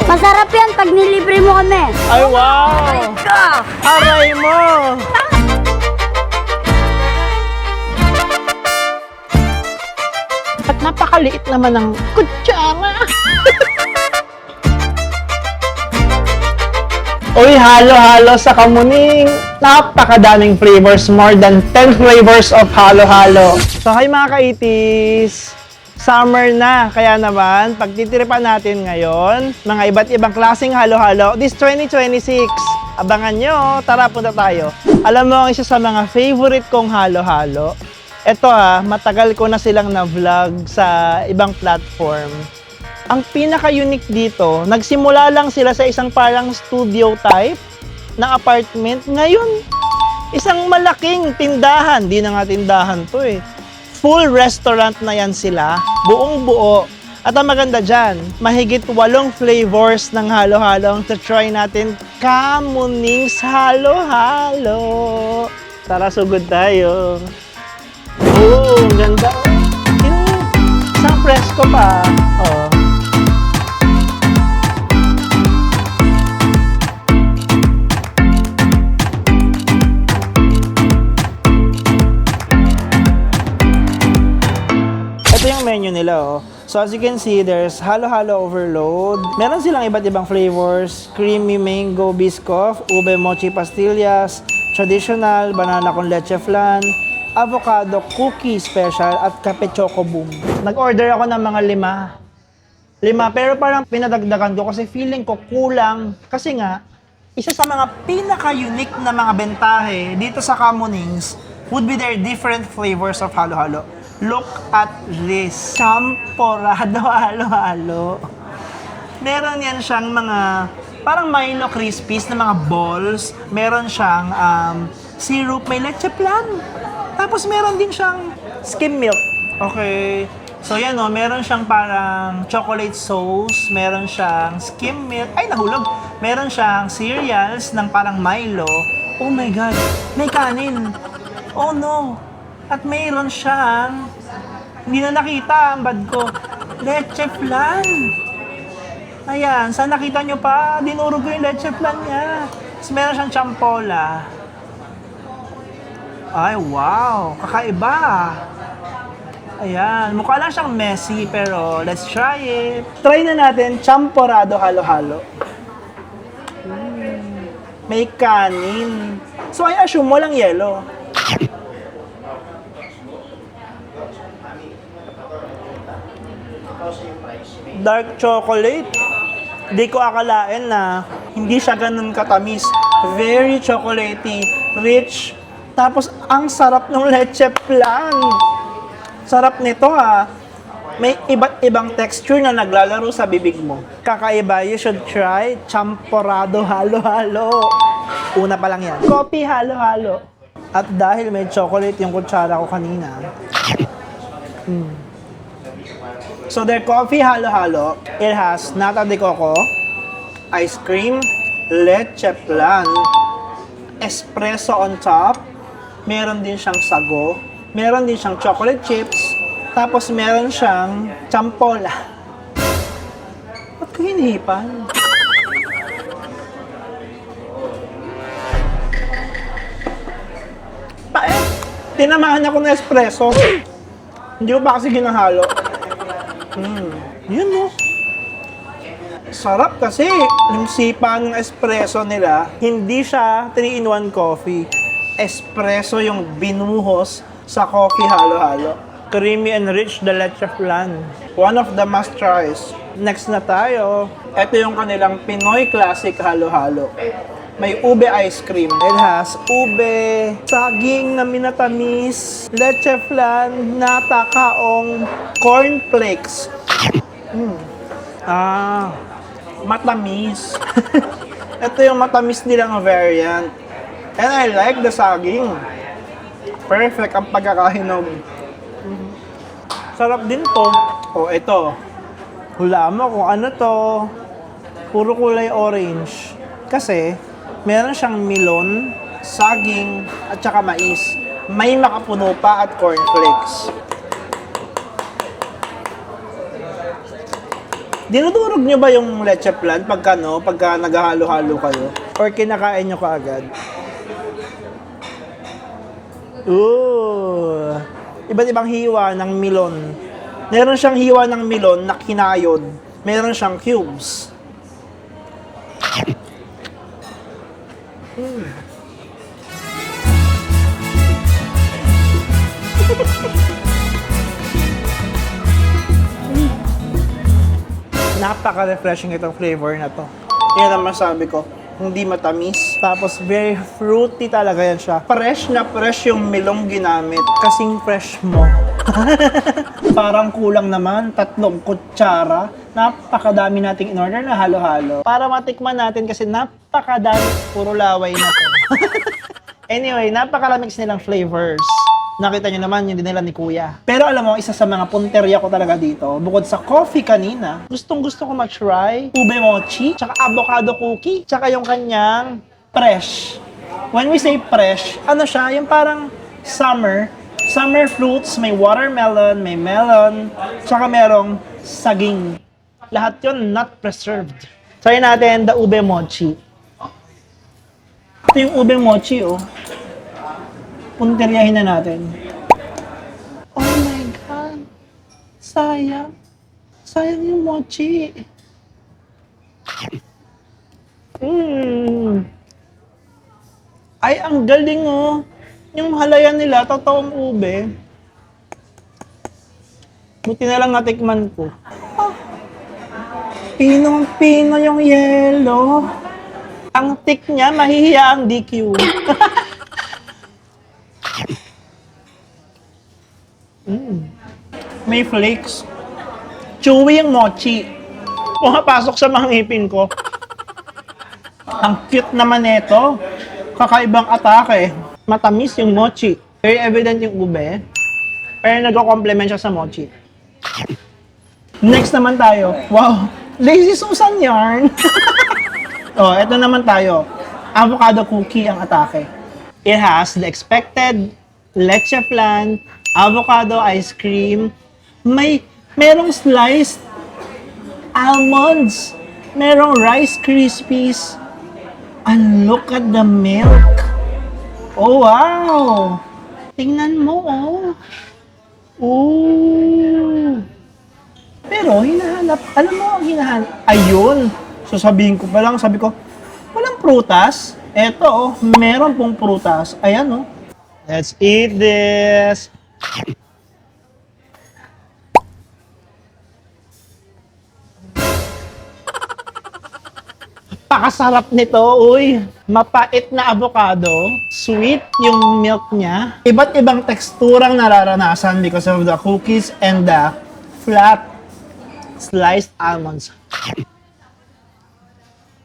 Masarap yan pag nilibre mo kami. Ay, wow! Aray mo! At napakaliit naman ng kutsara. Uy, halo-halo sa Kamuning. Napakadaming flavors, more than 10 flavors of halo-halo. So, hi mga kaitis! Summer na, kaya naman, pagtitiripan natin ngayon, mga iba't ibang klaseng halo-halo, this 2026. Abangan nyo, tara punta tayo. Alam mo, ang isa sa mga favorite kong halo-halo, eto matagal ko na silang na-vlog sa ibang platform. Ang pinaka-unique dito, nagsimula lang sila sa isang parang studio type na apartment. Ngayon, isang malaking tindahan. Di na nga tindahan to eh. Full restaurant na yan sila. Buong buo. At ang maganda dyan, mahigit 8 flavors ng halo-halo ang try natin. Kamuning's halo-halo. Tara, sugod tayo. Oh, ang ganda. Isang presko pa. Oh. Ito yung menu nila, oh. So as you can see, there's halo-halo overload. Meron silang iba't ibang flavors. Creamy mango biscoff, ube mochi pastillas, traditional, banana con leche flan, avocado cookie special, at kape choco boom. Nag-order ako ng mga 5. Pero parang pinadagdagan ko kasi feeling ko kulang. Kasi nga, isa sa mga pinaka-unique na mga bentahe dito sa Kamuning's would be their different flavors of halo-halo. Look at this. Champorado halo-halo. Meron yan siyang mga parang Milo Crispies na mga balls. Meron siyang syrup, may leche flan. Tapos meron din siyang skim milk. Okay. So yan meron siyang parang chocolate sauce. Meron siyang skim milk. Ay, nahulog. Meron siyang cereals ng parang Milo. Oh my God. May kanin. Oh no. At mayroon siyang, hindi na nakita ang bad ko, leche flan. Ayan, saan nakita nyo pa? Dinurog ko yung leche flan niya. Tapos meron siyang champola. Ay, wow! Kakaiba! Ayan, mukha lang siyang messy, pero let's try it. Try na natin, champorado halo-halo. May kanin. So, I assume walang yelo. Dark chocolate. Di ko akalain na hindi siya ganun katamis. Very chocolatey, rich. Tapos, ang sarap ng leche flan. Sarap nito May iba't ibang texture na naglalaro sa bibig mo. Kakaiba, you should try champorado halo-halo. Una pa lang yan. Coffee halo-halo. At dahil may chocolate yung kutsara ko kanina. So their coffee halo-halo, it has nata de coco, ice cream, leche flan, espresso on top, meron din siyang sago, meron din siyang chocolate chips, tapos meron siyang champola. Ba't ko hinihipan? Tinamahan ako ng espresso. Hindi ko ba kasi ginahalo? Yun Sarap kasi yung sipa ng espresso nila, hindi siya 3-in-1 coffee. Espresso yung binuhos sa coffee halo-halo. Creamy and rich the leche flan. One of the must tries. Next na tayo. Ito yung kanilang Pinoy Classic halo-halo. May ube ice cream. It has ube, saging na minatamis, leche flan, nata, kaong, cornflakes. Matamis. Ito yung matamis nilang variant. And I like the saging. Perfect ang pagkakahinog. Sarap din to. Oh, ito. Hulaan mo kung ano to. Puro kulay orange. Kasi, meron siyang melon, saging, at saka mais. May makapuno pa at cornflakes. Dinudurog nyo ba yung leche flan pagka naghahalo-halo kayo? Or kinakain nyo kaagad? Ooh! Iba't ibang hiwa ng melon. Meron siyang hiwa ng melon na kinayod. Meron siyang cubes. Napaka-refreshing itong flavor na to. Yan ang masabi ko. Hindi matamis. Tapos very fruity talaga yan siya. Fresh na fresh yung melong ginamit. Kasing fresh mo. Parang kulang naman. 3 kutsara. Napakadami nating in-order na halo-halo. Para matikman natin kasi napakadami. Puro laway na to. Anyway, napakalamig nilang flavors. Nakita nyo naman yung dinala ni Kuya. Pero alam mo, isa sa mga punterya ko talaga dito, bukod sa coffee kanina, gustong-gusto ko ma-try ube mochi, tsaka avocado cookie, tsaka yung kanyang fresh. When we say fresh, ano siya? Yung parang summer fruits, may watermelon, may melon, tsaka merong saging. Lahat yun not preserved. Try natin the ube mochi. Ito yung ube mochi, oh. Punteryahin na natin. Oh my God. Sayang. Sayang yung mochi. Ay, ang galing oh. Yung halayan nila, totoong ube. Buti na lang natikman ko. Ah, pinong-pino yung yellow. Ang thick niya, mahihiya ang DQ. May flakes. Chewy yung mochi. Pumapasok sa mga ngipin ko. Ang cute naman nito. Kakaibang atake. Matamis yung mochi. Very evident yung ube. Pero nagko-complement siya sa mochi. Next naman tayo. Wow! Lazy Susan yarn! Oh, eto naman tayo. Avocado cookie ang atake. It has the expected leche flan, avocado ice cream, merong sliced almonds, merong Rice Krispies, and look at the milk. Oh, wow! Tingnan mo, oh. Ooh. Pero, hinahanap, alam mo ang hinahanap? Ayun! So, sabihin ko pa lang, sabi ko, walang prutas. Eto, oh, meron pong prutas. Ayan, oh. Let's eat this. Pakasarap nito, uy. Mapait na avocado. Sweet yung milk niya. Iba't ibang teksturang nararanasan because of the cookies and the flat sliced almonds.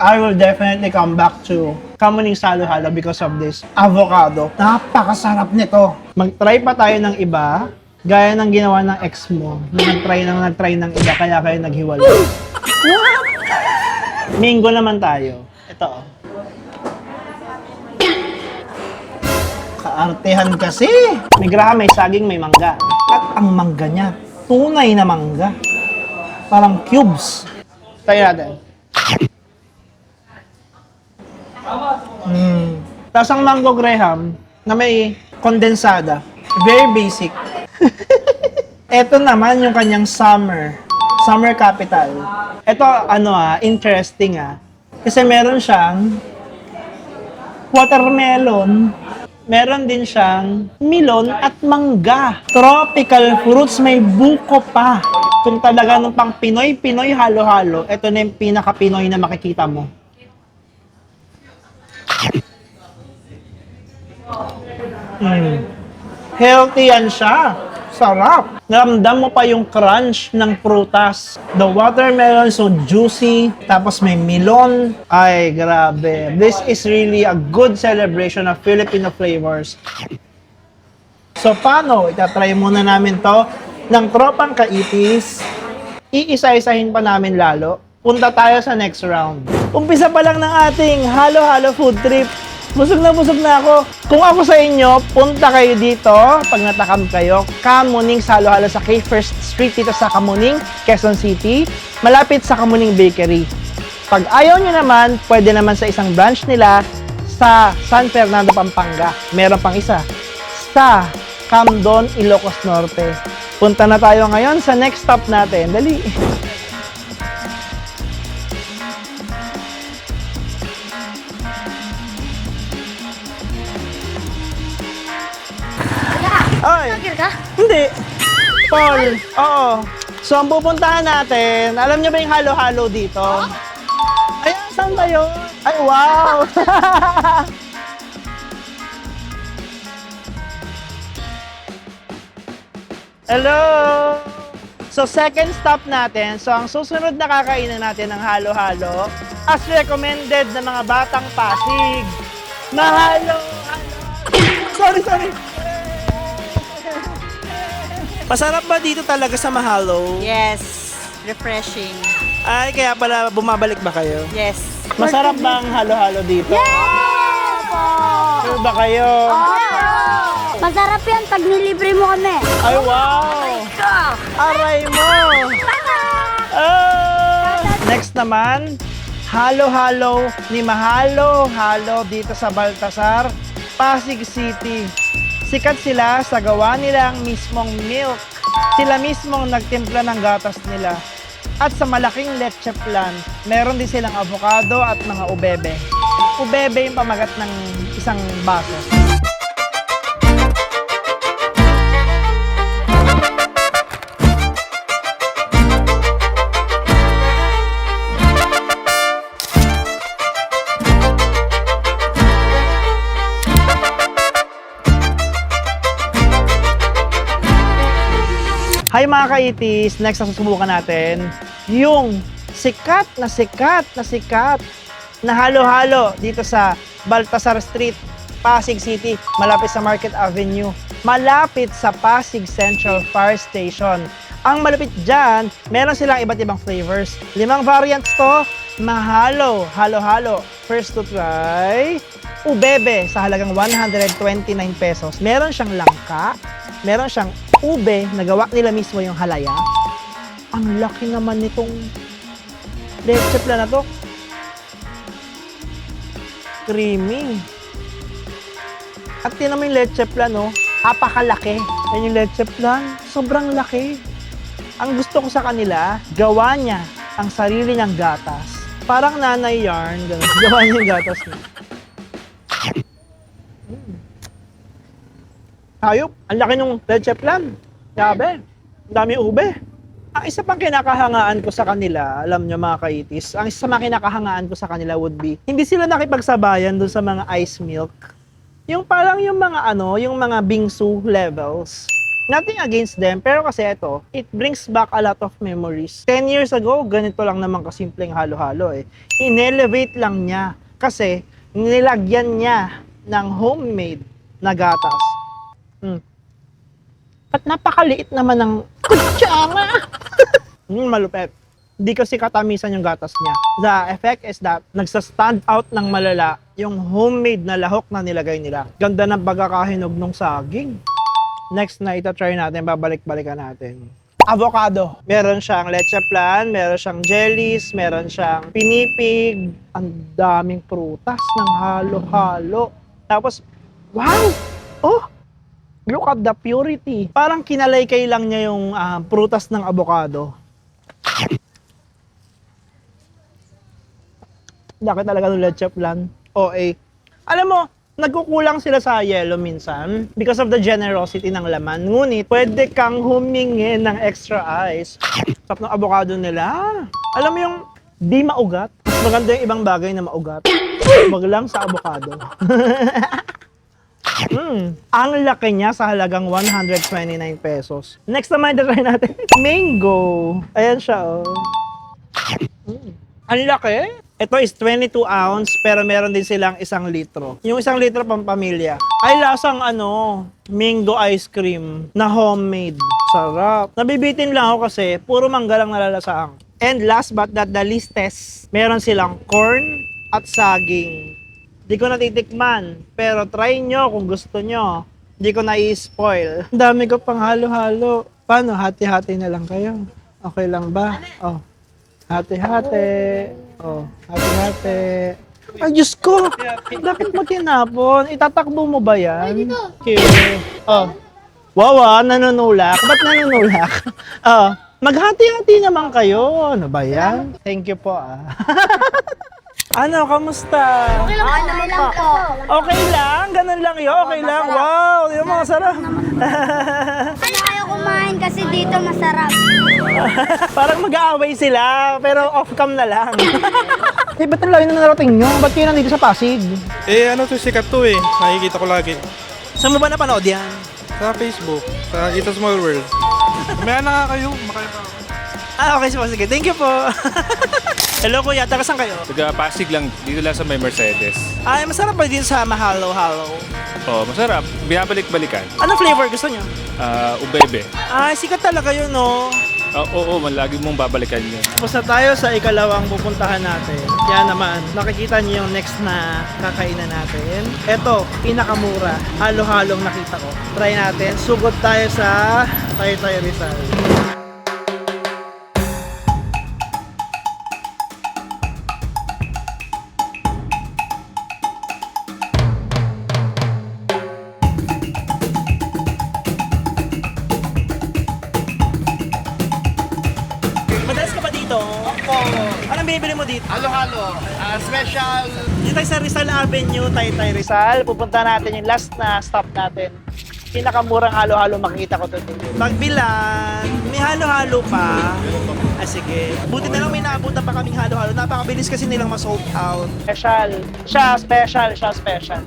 I will definitely come back to Kamuning Halo-Halo because of this avocado. Napakasarap nito. Mag-try pa tayo ng iba, gaya ng ginawa ng ex mo. Nag-try ng iba, kaya kayo naghiwalay. Mango naman tayo. Ito, oh. Kaartehan kasi. May graha, may saging, may mangga. At ang mangga niya, tunay na mangga. Parang cubes. Try natin. Tapos ang mango graham na may kondensada. Very basic. Ito naman yung kanyang summer capital. Ito interesting Kasi meron siyang watermelon, meron din siyang melon at mangga. Tropical fruits, may buko pa. Kung talaga ng pang Pinoy halo-halo, ito na yung pinaka-Pinoy na makikita mo. Healthy yan siya. Sarap. Naramdam mo pa yung crunch ng prutas. The watermelon so juicy. Tapos may melon. Ay, grabe. This is really a good celebration of Filipino flavors. So, paano? Itatry muna namin to ng tropang kaitis. Iisa-isahin pa namin lalo. Punta tayo sa next round. Umpisa pa lang ng ating halo-halo food trip. Busog na ako. Kung ako sa inyo, punta kayo dito pag natakam kayo. Kamuning halo-halo sa K1st Street dito sa Kamuning, Quezon City. Malapit sa Kamuning Bakery. Pag ayaw nyo naman, pwede naman sa isang branch nila sa San Fernando, Pampanga. Meron pang isa sa Camdon, Ilocos Norte. Punta na tayo ngayon sa next stop natin. Dali! Ay! Nagkir ka? Hindi. Paul. Oo. So, ang pupuntahan natin, alam niyo ba yung halo-halo dito? Ayan, saan ba yun? Ay, wow! Hello! So, second stop natin. So, ang susunod na kakainin natin ng halo-halo, as recommended ng mga batang Pasig. Mahalo! Sorry! Masarap ba dito talaga sa Mahalo? Yes, refreshing. Ay, kaya pala bumabalik ba kayo? Yes. Masarap ba ang halo-halo dito? Opo! Sure ba kayo? Masarap yan pag nilibre mo kami. Ay, wow! Aray mo! Next naman, halo-halo ni Mahalo-halo dito sa Baltasar, Pasig City. Sikat sila sa gawa nilang mismong milk. Sila mismong nagtimpla ng gatas nila. At sa malaking leche plan, meron din silang avocado at mga ubebe. Ubebe yung pamagat ng isang baso. Hi mga kaitis! Next na susubukan natin, yung sikat na halo-halo dito sa Baltasar Street, Pasig City, malapit sa Market Avenue, malapit sa Pasig Central Fire Station. Ang malapit dyan, meron silang iba't ibang flavors. 5 variants to, mahalo, halo-halo. First to try, ubebe sa halagang 129 pesos. Meron siyang langka, meron siyang ube na gawa nila mismo yung halaya. Ang laki naman nitong leche plan na to. Creamy. At tinan mo yung leche plan, no? Apakalaki. Yan yung leche plan. Sobrang laki. Ang gusto ko sa kanila, gawa niya ang sarili niyang gatas. Parang nanay yarn. Ganun. Gawa niya yung gatas niya. Hayop. Ang laki ng leche plan. Grabe. Ang dami ube. Ang isa pang kinakahangaan ko sa kanila, alam nyo mga kaitis, ang isa pang kinakahangaan ko sa kanila would be, hindi sila nakipagsabayan dun sa mga ice milk. Yung parang yung mga yung mga bingsu levels. Nothing against them, pero kasi ito, it brings back a lot of memories. 10 years ago, ganito lang naman kasimpleng halo-halo eh. In-elevate lang niya kasi nilagyan niya ng homemade na gatas. At napakaliit naman ng kutsara. Malupet. Hindi kasi katamisan yung gatas niya. The effect is that nagsa-stand out ng malala yung homemade na lahok na nilagay nila. Ganda ng pagkakahinog ng saging. Next na ita-try natin, babalik-balikan natin. Avocado. Meron siyang leche plan, meron siyang jellies, meron siyang pinipig. Ang daming prutas ng halo-halo. Tapos, wow! Oh! Look at the purity. Parang kinalaykay lang niya yung prutas ng avocado. Laki talaga ng leche plan. OA. Alam mo, nagkukulang sila sa yellow minsan because of the generosity ng laman. Ngunit, pwede kang humingi ng extra ice. Sarap ng avocado nila. Alam mo yung di maugat? Mas maganda yung ibang bagay na maugat. Wag lang sa avocado. Ang laki niya sa halagang 129 pesos. Next naman, try natin. Mango. Ayan siya, oh. Ang laki. Ito is 22 ounce, pero meron din silang 1 litro. Yung 1 litro pang pamilya. Ay, lasang mango ice cream na homemade. Sarap. Nabibitin lang ako kasi puro mangga lang nalalasaang. And last but not the leastest, meron silang corn at saging. Di ko natitikman, pero try nyo kung gusto nyo. Di ko na-i-spoil. Ang dami ko pang halo-halo. Paano? Hati-hati na lang kayo. Okay lang ba? Oh. Hati-hati. Oh, hati-hati. Ay, Diyos ko! Bakit mo tinapon? Itatakbo mo ba yan? Okay. Oh. Wawa, nanunulak. Ba't nanunulak? Oh. Maghati-hati naman kayo. Ano ba yan? Thank you po ah. Ano, kamusta? Okay naman po. Okay lang? Ganun lang yun? Okay lang? Wow! Yung mga sarap. Ano kayo kumain kasi dito masarap. Parang mag-aaway sila, pero off-cam na lang. Eh, ba't ang layo na narating nyo? Ba't kayo nandito sa Pasig? Eh, ano to, sikat to eh. Nakikita ko lagi. Saan mo ba napanood yan? Sa Facebook, sa It's a Small World. May na nga kayo, makaya ka. Ah, okay. Sige. Thank you po. Hello, kuya. Taga saan kayo? Taga Pasig lang, dito lang sa may Mercedes. Ay, masarap pa din sa mahalo-halo. Oh, masarap. Binabalik-balikan. Ano flavor gusto nyo? Ubebe. Ay, sikat talaga yun, no? Oo, lagi mong babalikan yun. Tapos na tayo sa ikalawang pupuntahan natin. Kaya naman, nakikita niyo yung next na kakainan natin. Ito, pinakamura. Halo-halong nakita ko. Try natin. Sugod tayo sa Taytay Rizal. Madalas ka ba dito? Opo. Anong bibili mo dito? Halo-halo, special. Dito tayo sa Rizal Avenue, Taytay Rizal. Pupunta natin yung last na stop natin. Pinakamurang halo-halo makikita ko doon. Magbilan, may halo-halo pa. Ah, sige. Buti na lang may naabutan pa kaming halo-halo. Napakabilis kasi nilang ma-sold out. Special. Siya special.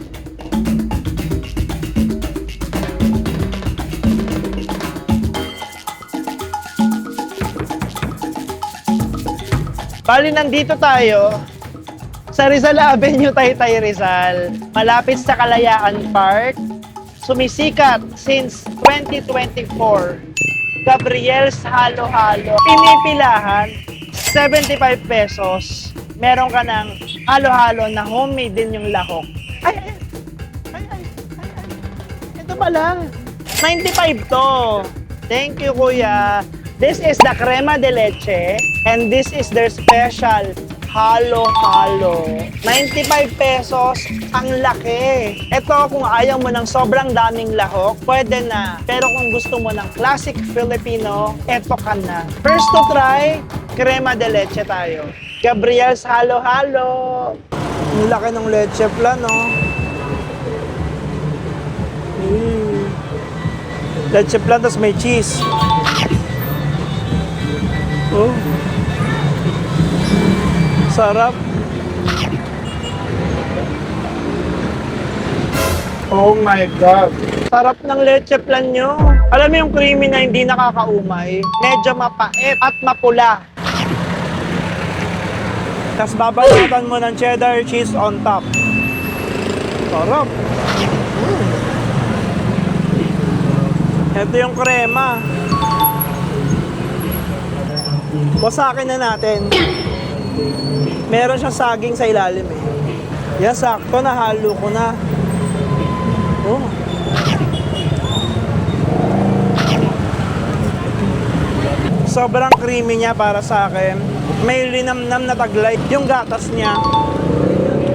Bali, nandito tayo sa Rizal Avenue, Taytay Rizal. Malapit sa Kalayaan Park. Sumisikat since 2024. Gabriel's Halo-Halo. Pinipilahan, 75 pesos. Meron ka ng halo-halo na homemade din yung lahok. Ay. Ito pala. 95 to. Thank you, kuya. This is the crema de leche and this is their special halo-halo. 95 pesos, ang laki. Ito, kung ayaw mo ng sobrang daming lahok, pwede na. Pero kung gusto mo ng classic Filipino, eto ka na. First to try, crema de leche tayo. Gabriel's Halo-Halo. Ang laki ng leche plan, no? Leche plan, tas may cheese. Oh. Sarap. Oh my God. Sarap ng leche plan nyo. Alam mo yung creamy na hindi nakakaumay? Medyo mapait at mapula. Tapos babalatan mo ng cheddar cheese on top. Sarap. Ito yung krema. Wasakin na natin. Meron siyang saging sa ilalim eh. Yan, sakto, nahalo ko na. Oh. Sobrang creamy niya para sa akin. May linamnam na taglay. Yung gatas niya,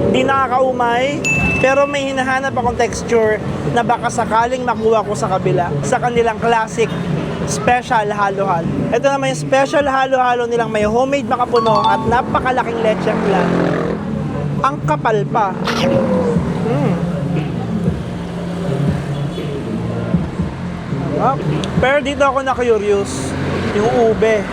hindi nakakaumay, pero may hinahanap akong texture na baka sakaling makuha ko sa kabila sa kanilang classic special halo-halo. Ito naman yung special halo-halo nilang may homemade makapuno at napakalaking leche flan. Ang kapal pa. Pero dito ako na-curious. Yung ube.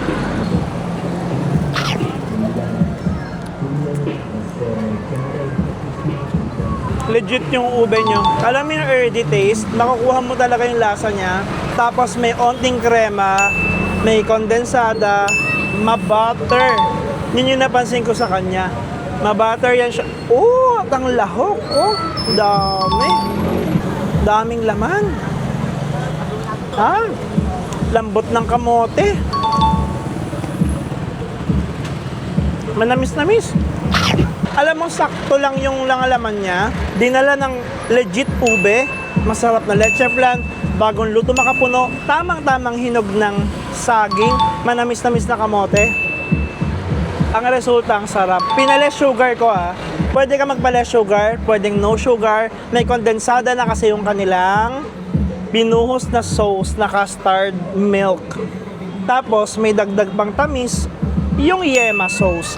Legit yung ube nyo. Alam mo yung earthy taste, makukuha mo talaga yung lasa niya. Tapos may onting krema, may kondensada, ma-butter. Yun yung napansin ko sa kanya. Ma-butter yan siya. Oh, at ang lahok. Oh, dami. Daming laman. Ha? Lambot ng kamote. Manamis-namis. Alam mo, sakto lang yung langalaman niya. Dinala ng legit ube. Masarap na leche flan. Bagong luto makapuno. Tamang-tamang hinog ng saging. Manamis-namis na kamote. Ang resulta, ang sarap. Pinales sugar ko Pwede ka magpa-less sugar, pwedeng no sugar. May kondensada na kasi yung kanilang binuhos na sauce na custard milk. Tapos may dagdag pang tamis, yung yema sauce.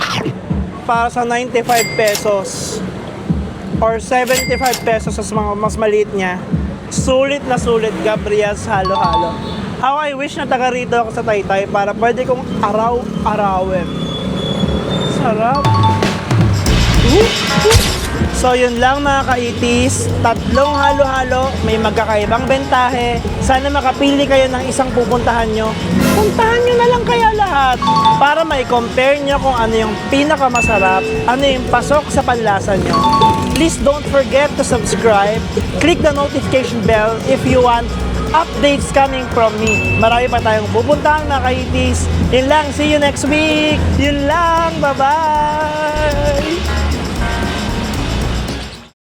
Para sa 95 pesos or 75 pesos sa mga mas maliit niya. Sulit na sulit, Gabriel's Halo-Halo. How I wish na taga rito ako sa Taytay para pwede kong araw-arawin. Sarap. So yun lang mga kaitis, 3 halo-halo, may magkakaibang bentahe. Sana makapili kayo ng isang pupuntahan nyo. Puntahan nyo na lang kaya lahat para may compare nyo kung ano yung pinakamasarap, ano yung pasok sa panlasa nyo. Please don't forget to subscribe, click the notification bell if you want updates coming from me. Marami pa tayong pupuntahan mga kaitis. Yun lang, see you next week. Yun lang, bye-bye!